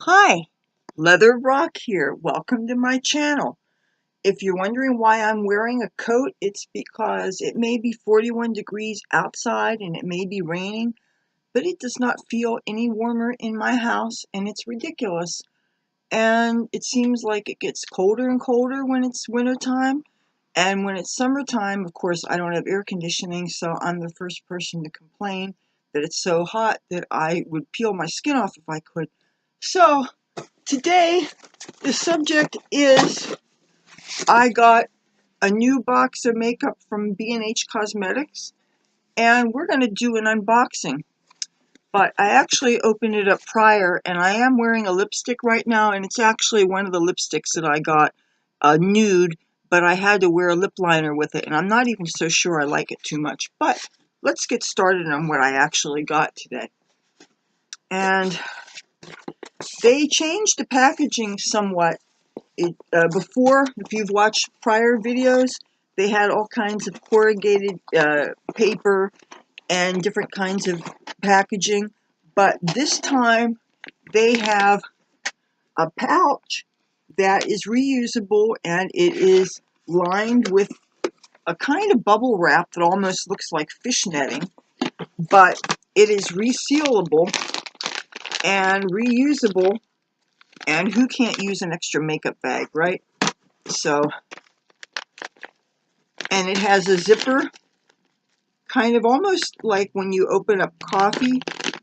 Hi, Leather Rokk here. Welcome to my channel. If you're wondering why I'm wearing a coat, it's because it may be 41 degrees outside and it may be raining, but it does not feel any warmer in my house, and it's ridiculous. And it seems like it gets colder and colder when it's wintertime. And when it's summertime, of course, I don't have air conditioning, so I'm the first person to complain that it's so hot that I would peel my skin off if I could. So, today, the subject is I got a new box of makeup from B&H Cosmetics, and we're going to do an unboxing. But I actually opened it up prior, and I am wearing a lipstick right now, and it's actually one of the lipsticks that I got, nude, but I had to wear a lip liner with it, and I'm not even so sure I like it too much. But let's get started on what I actually got today. And they changed the packaging somewhat. Before, if you've watched prior videos, they had all kinds of corrugated paper and different kinds of packaging, but this time they have a pouch that is reusable, and it is lined with a kind of bubble wrap that almost looks like fish netting, but it is resealable and reusable, and who can't use an extra makeup bag, right? So, and it has a zipper, kind of almost like when you open up coffee,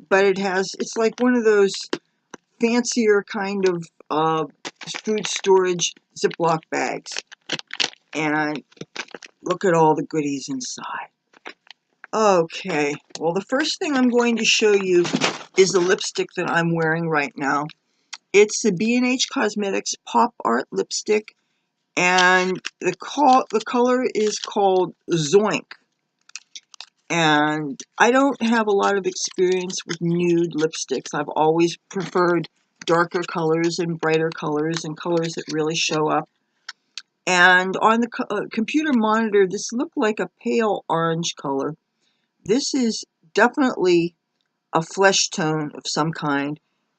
but it's like one of those fancier kind of food storage Ziploc bags. And look at all the goodies inside. Okay, well, the first thing I'm going to show you is the lipstick that I'm wearing right now. It's the B&H Cosmetics Pop Art lipstick, and the color is called Zoink. And I don't have a lot of experience with nude lipsticks. I've always preferred darker colors and brighter colors and colors that really show up. And on the computer monitor, this looked like a pale orange color. This is definitely a flesh tone of some kind.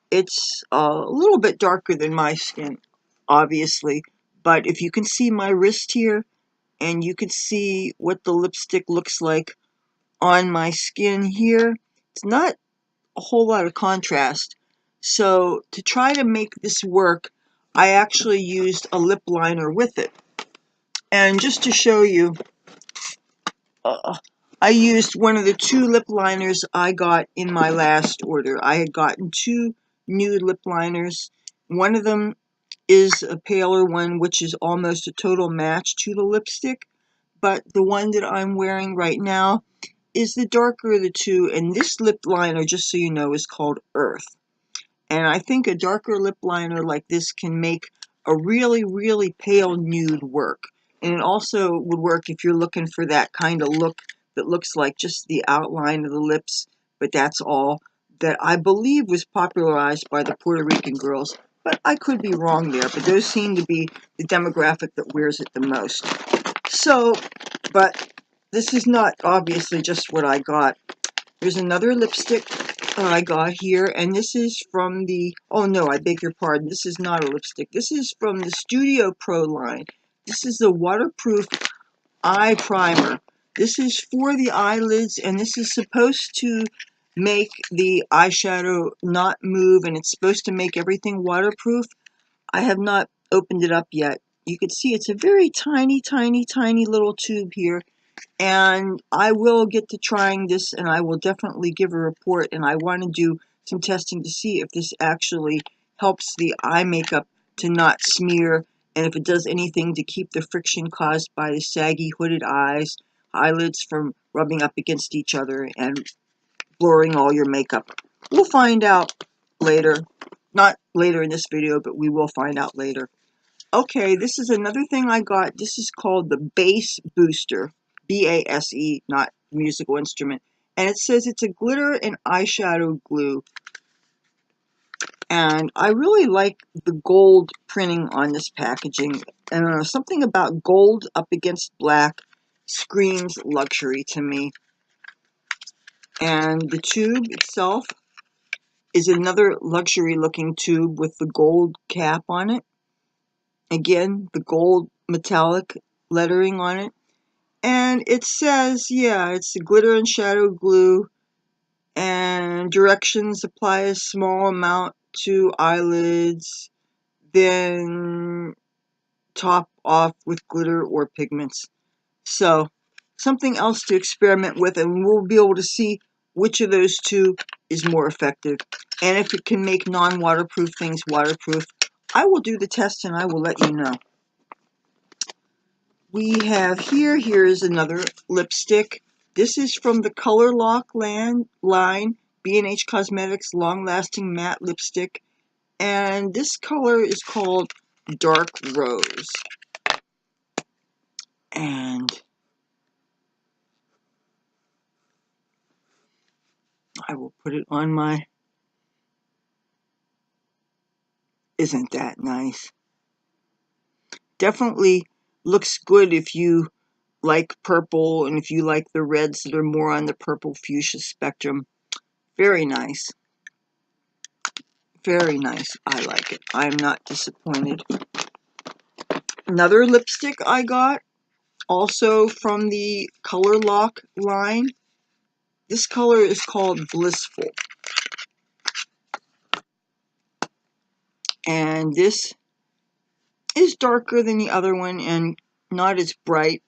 It's a little bit darker than my skin, obviously. But if you can see my wrist here, and you can see what the lipstick looks like on my skin here, it's not a whole lot of contrast. So to try to make this work, I actually used a lip liner with it. And just to show you, I used one of the two lip liners I got in my last order. I had gotten two nude lip liners. One of them is a paler one, which is almost a total match to the lipstick. But the one that I'm wearing right now is the darker of the two, and this lip liner, just so you know, is called Earth. And I think a darker lip liner like this can make a really, really pale nude work. And it also would work if you're looking for that kind of look that looks like just the outline of the lips, but that's all, that I believe was popularized by the Puerto Rican girls. But I could be wrong there, but those seem to be the demographic that wears it the most. So, but this is not obviously just what I got. There's another lipstick I got here, and this is from the, oh no, I beg your pardon, this is not a lipstick. This is from the Studio Pro line. This is the waterproof eye primer. This is for the eyelids, and this is supposed to make the eyeshadow not move, and it's supposed to make everything waterproof. I have not opened it up yet. You can see it's a very tiny, tiny, tiny little tube here. And I will get to trying this, and I will definitely give a report, and I want to do some testing to see if this actually helps the eye makeup to not smear, and if it does anything to keep the friction caused by the saggy hooded eyelids from rubbing up against each other and blurring all your makeup. We'll find out later. Not later in this video, but we will find out later. Okay, this is another thing I got. This is called the Base Booster. B-A-S-E, not musical instrument. And it says it's a glitter and eyeshadow glue. And I really like the gold printing on this packaging. Something about gold up against black screams luxury to me. And the tube itself is another luxury looking tube with the gold cap on it. Again, the gold metallic lettering on it. And it says, yeah, it's the glitter and shadow glue. And directions: apply a small amount to eyelids, then top off with glitter or pigments. So, something else to experiment with, and we'll be able to see which of those two is more effective. And if it can make non-waterproof things waterproof, I will do the test and I will let you know. We have here's another lipstick. This is from the Color Lock line, B&H Cosmetics Long Lasting Matte Lipstick. And this color is called Dark Rose. And I will put it on my... Isn't that nice? Definitely looks good if you like purple and if you like the reds that are more on the purple fuchsia spectrum. Very nice. Very nice. I like it. I am not disappointed. Another lipstick I got, also from the Color Lock line. This color is called Blissful. And this is darker than the other one and not as bright.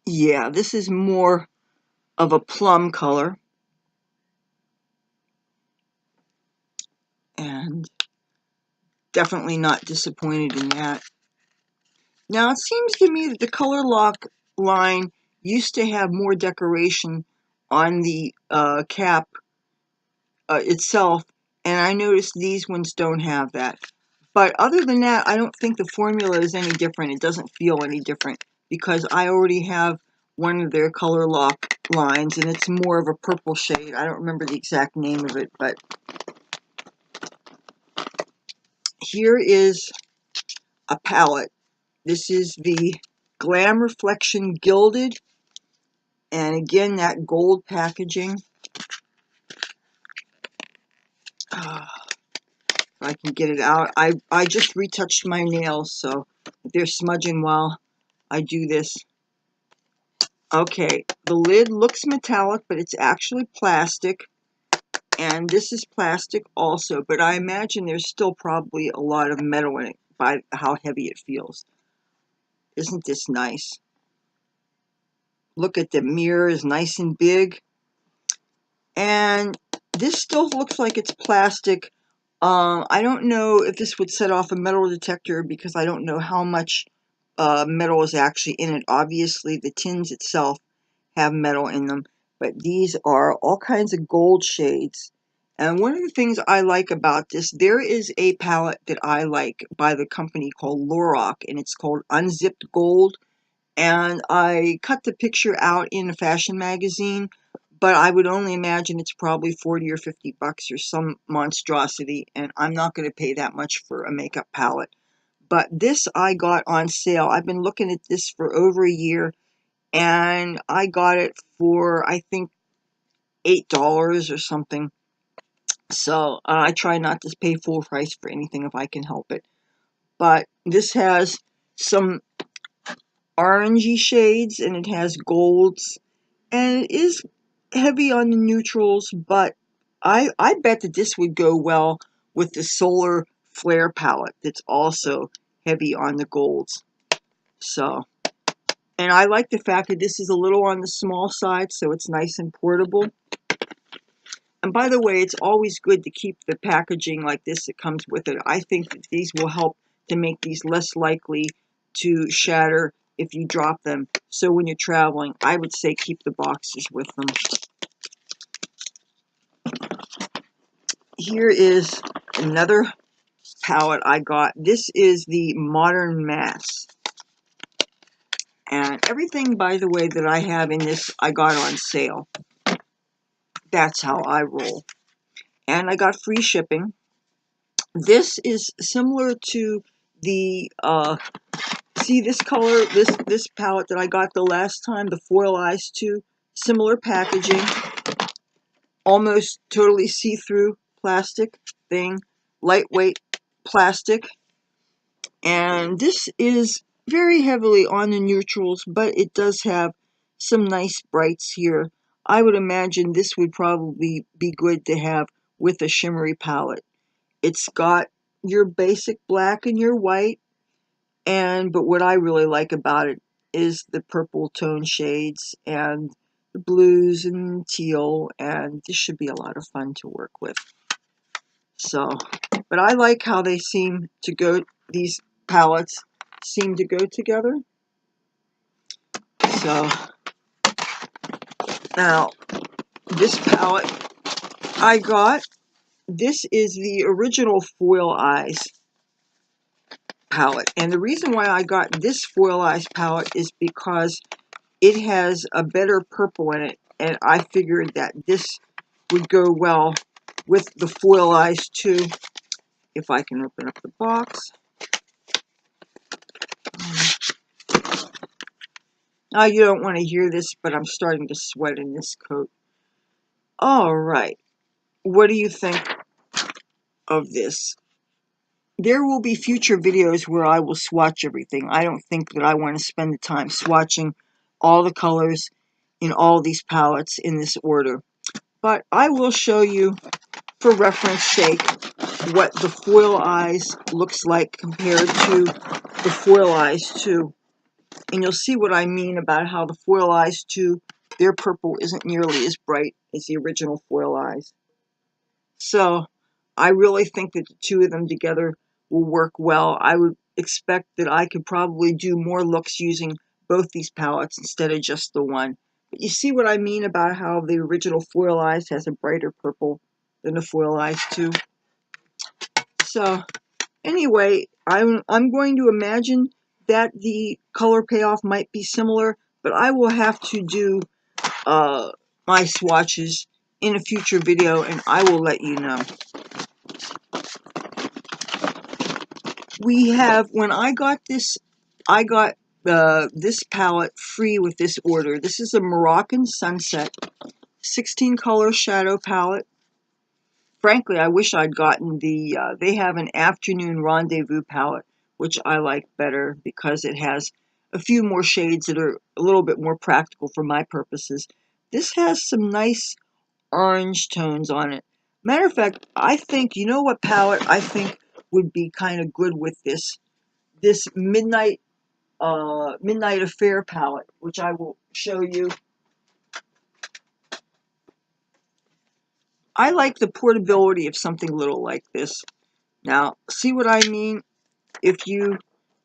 Yeah, this is more of a plum color. And definitely not disappointed in that. Now, it seems to me that the Color Lock line used to have more decoration on the cap itself, and I noticed these ones don't have that. But other than that, I don't think the formula is any different. It doesn't feel any different because I already have one of their Color Lock lines, and it's more of a purple shade. I don't remember the exact name of it, but here is a palette. This is the Glam Reflection Gilded, and again, that gold packaging. If I can get it out. I just retouched my nails, so they're smudging while I do this. Okay, the lid looks metallic, but it's actually plastic. And this is plastic also, but I imagine there's still probably a lot of metal in it by how heavy it feels. Isn't this nice? Look at the mirror, is nice and big. And this still looks like it's plastic. I don't know if this would set off a metal detector because I don't know how much metal is actually in it. Obviously, the tins itself have metal in them, but these are all kinds of gold shades. And one of the things I like about this, there is a palette that I like by the company called Rokk, and it's called Unzipped Gold. And I cut the picture out in a fashion magazine, but I would only imagine it's probably 40 or 50 bucks or some monstrosity, and I'm not going to pay that much for a makeup palette. But this I got on sale. I've been looking at this for over a year, and I got it for, I think, $8 or something. So I try not to pay full price for anything if I can help it. But this has some orangey shades, and it has golds, and it is heavy on the neutrals, but I bet that this would go well with the Solar Flare palette that's also heavy on the golds. So, and I like the fact that this is a little on the small side, so it's nice and portable. And by the way, it's always good to keep the packaging like this that comes with it. I think that these will help to make these less likely to shatter if you drop them. So when you're traveling, I would say keep the boxes with them. Here is another palette I got. This is the Modern Mass. And everything, by the way, that I have in this, I got on sale. That's how I roll. And I got free shipping. This is similar to the, see this color, this palette that I got the last time, the Foil Eyes 2, similar packaging. almost totally see-through plastic thing, lightweight plastic. And this is very heavily on the neutrals, but it does have some nice brights here. I would imagine this would probably be good to have with a shimmery palette. It's got your basic black and your white, but what I really like about it is the purple tone shades and the blues and teal, and this should be a lot of fun to work with. So, but I like how they seem to go, these palettes seem to go together. So, now, this palette I got, this is the original Foil Eyes palette. And the reason why I got this Foil Eyes palette is because it has a better purple in it. And I figured that this would go well with the Foil Eyes too. If I can open up the box. Now, you don't want to hear this, but I'm starting to sweat in this coat. All right. What do you think of this? There will be future videos where I will swatch everything. I don't think that I want to spend the time swatching all the colors in all these palettes in this order. But I will show you, for reference sake, what the Foil Eyes looks like compared to the Foil Eyes 2. And you'll see what I mean about how the Foil Eyes 2, their purple isn't nearly as bright as the original Foil Eyes. So I really think that the two of them together will work well. I would expect that I could probably do more looks using both these palettes instead of just the one. But you see what I mean about how the original Foil Eyes has a brighter purple than the Foil Eyes 2. So anyway, I'm going to imagine that the color payoff might be similar, but I will have to do my swatches in a future video, and I will let you know. We have, when I got this, I got this palette free with this order. This is a Moroccan Sunset 16 color shadow palette. Frankly, I wish I'd gotten the, they have an Afternoon Rendezvous palette, which I like better because it has a few more shades that are a little bit more practical for my purposes. This has some nice orange tones on it. Matter of fact, I think, you know what palette I think would be kind of good with this Midnight Affair palette, which I will show you. I like the portability of something little like this. Now, see what I mean? If you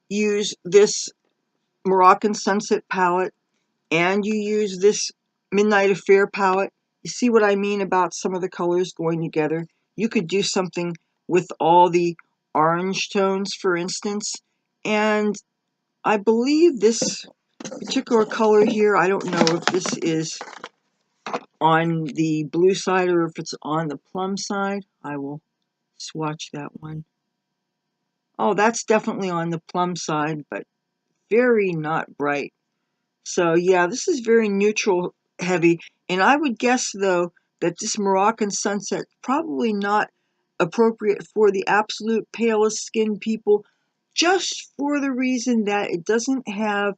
use this Moroccan Sunset palette and you use this Midnight Affair palette, you see what I mean about some of the colors going together? You could do something with all the orange tones, for instance, and I believe this particular color here, I don't know if this is on the blue side or if it's on the plum side. I will swatch that one. Oh, that's definitely on the plum side, but very not bright. So yeah, this is very neutral heavy, and I would guess though that this Moroccan Sunset probably not appropriate for the absolute palest skin people, just for the reason that it doesn't have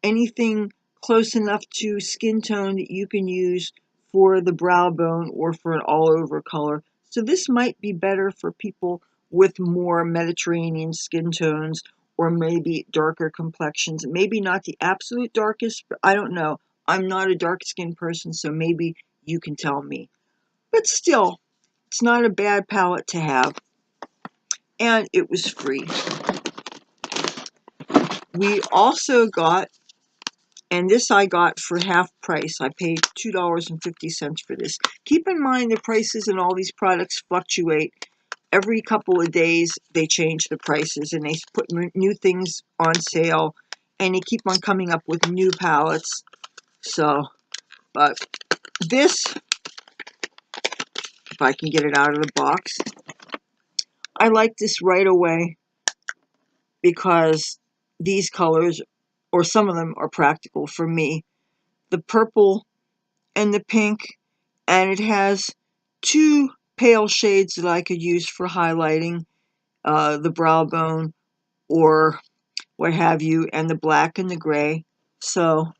anything close enough to skin tone that you can use for the brow bone or for an all-over color. So this might be better for people with more Mediterranean skin tones or maybe darker complexions. Maybe not the absolute darkest, but I don't know. I'm not a dark skin person, so maybe you can tell me. But still, it's not a bad palette to have. And it was free. We also got, and this I got for half price. I paid $2.50 for this. Keep in mind the prices in all these products fluctuate. Every couple of days they change the prices and they put new things on sale and they keep on coming up with new palettes. So, but this, if I can get it out of the box, I like this right away because these colors, or some of them, are practical for me. The purple and the pink And it has two pale shades that I could use for highlighting the brow bone or what have you, and the black and the gray. So,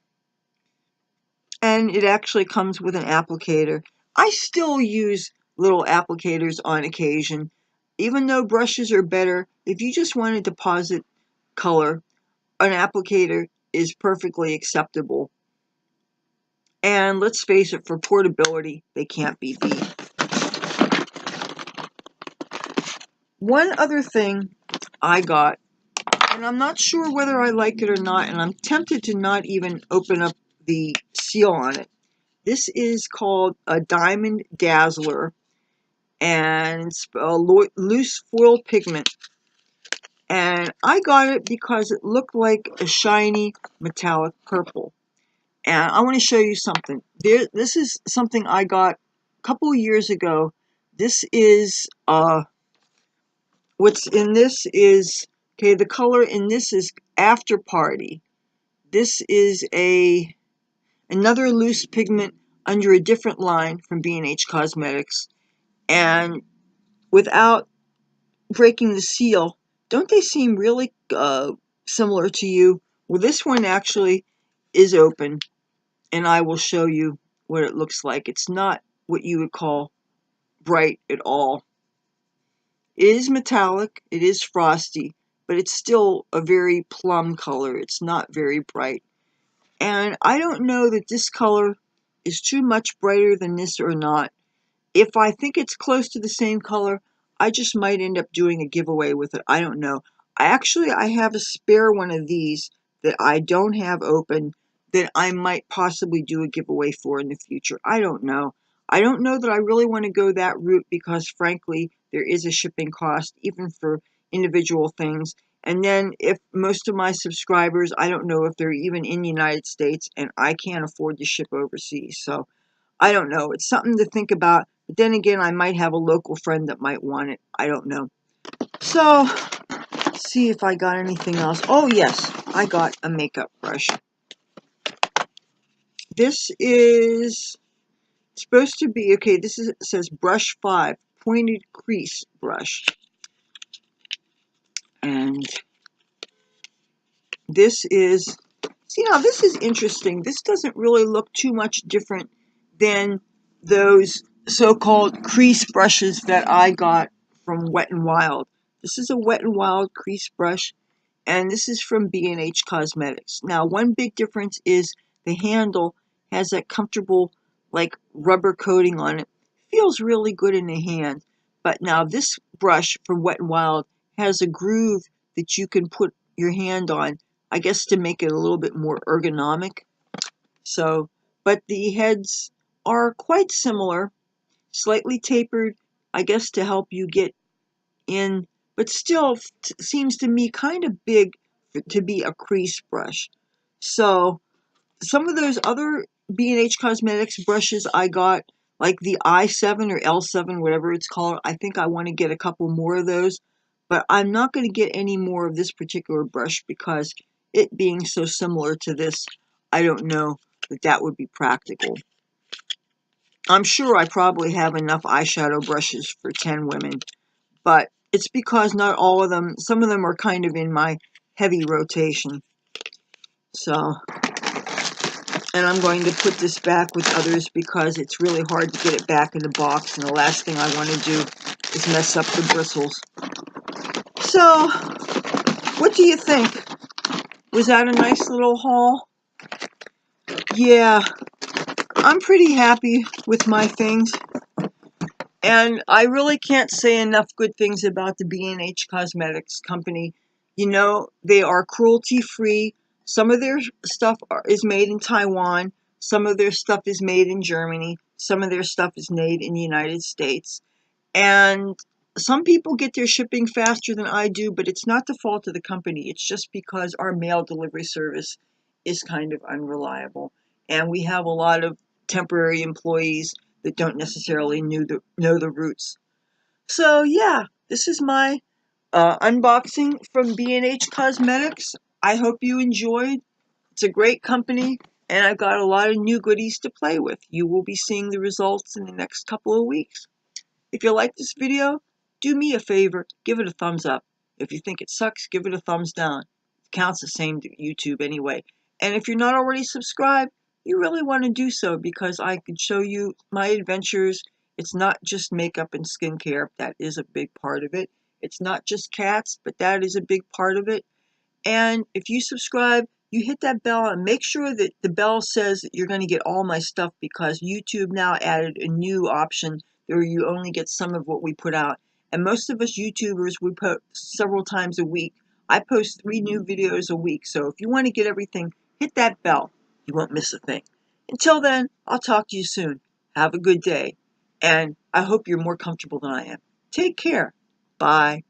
and it actually comes with an applicator. I still use little applicators on occasion. Even though brushes are better, if you just want to deposit color, an applicator is perfectly acceptable. And let's face it, for portability, they can't be beat. One other thing I got, and I'm not sure whether I like it or not, and I'm tempted to not even open up the seal on it. This is called a Diamond Dazzler, and it's a loose foil pigment. And I got it because it looked like a shiny metallic purple. And I want to show you something. This is something I got a couple of years ago. This is, what's in this is, okay, the color in this is After Party. This is another loose pigment under a different line from B&H Cosmetics. And without breaking the seal, don't they seem really similar to you? Well, this one actually is open, and I will show you what it looks like. It's not what you would call bright at all. It is metallic, it is frosty, but it's still a very plum color. It's not very bright. And I don't know that this color is too much brighter than this or not. If I think it's close to the same color, I just might end up doing a giveaway with it. I don't know. I have a spare one of these that I don't have open that I might possibly do a giveaway for in the future. I don't know. I don't know that I really want to go that route because, frankly, there is a shipping cost, even for individual things. And then if most of my subscribers, I don't know if they're even in the United States, and I can't afford to ship overseas. So I don't know. It's something to think about. But then again, I might have a local friend that might want it. I don't know. So, let's see if I got anything else. Oh, yes. I got a makeup brush. This is supposed to be, okay, it says brush 5, pointed crease brush. And this is, see, now this is interesting. This doesn't really look too much different than those so-called crease brushes that I got from Wet n Wild. This is a Wet n Wild crease brush, and this is from B&H Cosmetics. Now, one big difference is the handle has that comfortable, like, rubber coating on it. Feels really good in the hand. But now this brush from Wet n Wild has a groove that you can put your hand on, I guess to make it a little bit more ergonomic. So, but the heads are quite similar, slightly tapered, I guess to help you get in, but still seems to me kind of big to be a crease brush. So some of those other B&H Cosmetics brushes I got, like the I7 or L7, whatever it's called, I think I want to get a couple more of those, but I'm not going to get any more of this particular brush because it being so similar to this, I don't know that that would be practical. I'm sure I probably have enough eyeshadow brushes for 10 women, but it's because not all of them, some of them are kind of in my heavy rotation. So, and I'm going to put this back with others because it's really hard to get it back in the box, and the last thing I want to do is mess up the bristles. So, what do you think? Was that a nice little haul? Yeah, I'm pretty happy with my things. And I really can't say enough good things about the B&H Cosmetics company. You know, they are cruelty-free. Some of their stuff is made in Taiwan. Some of their stuff is made in Germany. Some of their stuff is made in the United States. And some people get their shipping faster than I do, but it's not the fault of the company. It's just because our mail delivery service is kind of unreliable. And we have a lot of temporary employees that don't necessarily know the routes. So yeah, this is my unboxing from B&H Cosmetics. I hope you enjoyed. It's a great company. And I've got a lot of new goodies to play with. You will be seeing the results in the next couple of weeks. If you like this video, do me a favor, give it a thumbs up. If you think it sucks, give it a thumbs down. It counts the same to YouTube anyway. And if you're not already subscribed, you really want to do so because I could show you my adventures. It's not just makeup and skincare. That is a big part of it. It's not just cats, but that is a big part of it. And if you subscribe, you hit that bell and make sure that the bell says that you're going to get all my stuff because YouTube now added a new option where you only get some of what we put out. And most of us YouTubers, we post several times a week. I post 3 new videos a week. So if you want to get everything, hit that bell. You won't miss a thing. Until then, I'll talk to you soon. Have a good day. And I hope you're more comfortable than I am. Take care. Bye.